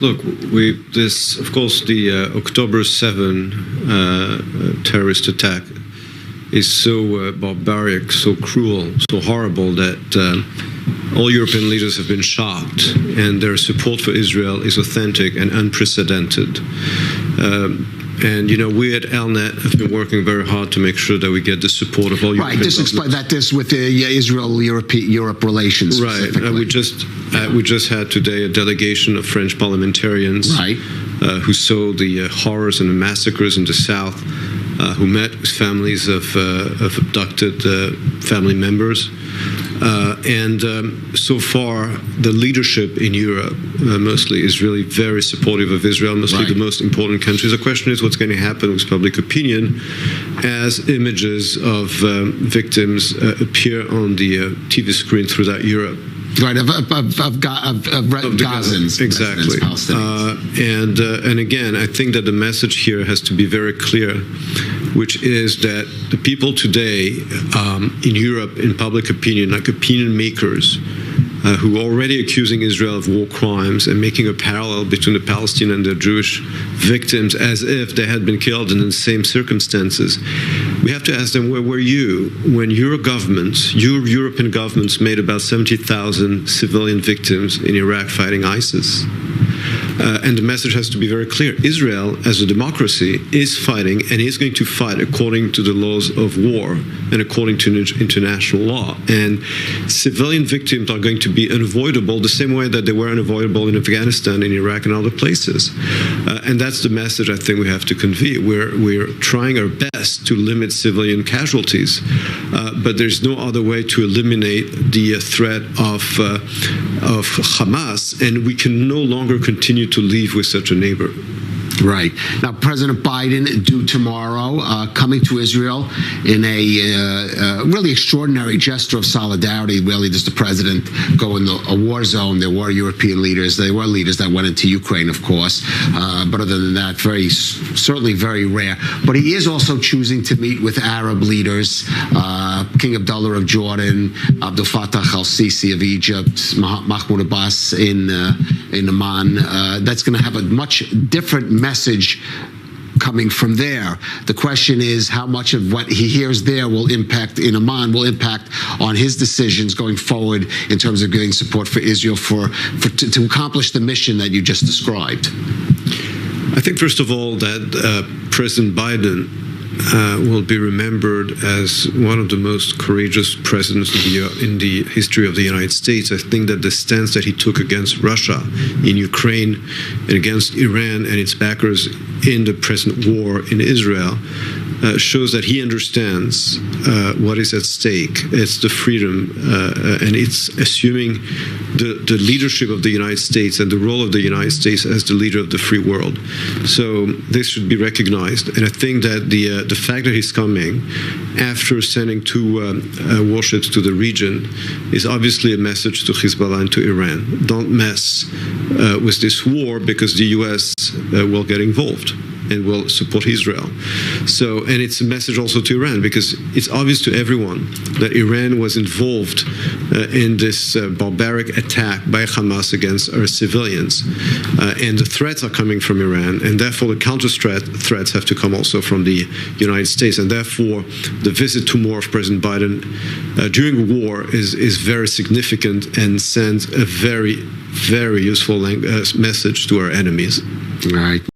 Look, of course, the October 7 terrorist attack is so barbaric, so cruel, so horrible that all European leaders have been shocked, and their support for Israel is authentic and unprecedented. And, you know, we at ELNet have been working very hard to make sure that we get the support of all European governments. Right, just explain that this with the Israel-Europe relations. Right, we just had today a delegation of French parliamentarians who saw the horrors and the massacres in the south, who met with families of abducted family members. So far, the leadership in Europe mostly is really very supportive of Israel, mostly the most important countries. The question is what's going to happen with public opinion as images of victims appear on the TV screen throughout Europe. Right, of Gazans. Exactly. And again, I think that the message here has to be very clear, which is that the people today in Europe, in public opinion, like opinion makers, who are already accusing Israel of war crimes and making a parallel between the Palestinian and the Jewish victims as if they had been killed in the same circumstances. We have to ask them, where were you when your European governments made about 70,000 civilian victims in Iraq fighting ISIS? And the message has to be very clear. Israel, as a democracy, is fighting and is going to fight according to the laws of war and according to international law. And civilian victims are going to be unavoidable the same way that they were unavoidable in Afghanistan, in Iraq, and other places. And that's the message I think we have to convey. We're trying our best to limit civilian casualties, but there's no other way to eliminate the threat of Hamas, and we can no longer continue to live with such a neighbor. Right. Now, President Biden, due tomorrow, coming to Israel in a really extraordinary gesture of solidarity. Really, does the president go in a war zone? There were European leaders. There were leaders that went into Ukraine, of course. But other than that, certainly very rare. But he is also choosing to meet with Arab leaders, King Abdullah of Jordan, Abdel Fattah al-Sisi of Egypt, Mahmoud Abbas in Amman. That's going to have a much different message coming from there. The question is how much of what he hears there will impact in Amman, will impact on his decisions going forward in terms of giving support for Israel to accomplish the mission that you just described. I think, first of all, that President Biden will be remembered as one of the most courageous presidents in the history of the United States. I think that the stance that he took against Russia in Ukraine and against Iran and its backers in the present war in Israel shows that he understands what is at stake. It's the freedom, and it's assuming the leadership of the United States and the role of the United States as the leader of the free world. So this should be recognized. And I think that the fact that he's coming after sending 2 warships to the region is obviously a message to Hezbollah and to Iran. Don't mess with this war because the U.S. will get involved and will support Israel. And it's a message also to Iran, because it's obvious to everyone that Iran was involved in this barbaric attack by Hamas against our civilians. And the threats are coming from Iran, and therefore the counter-threats have to come also from the United States. And therefore, the visit tomorrow of President Biden during the war is very significant and sends a very, very useful message to our enemies. Right.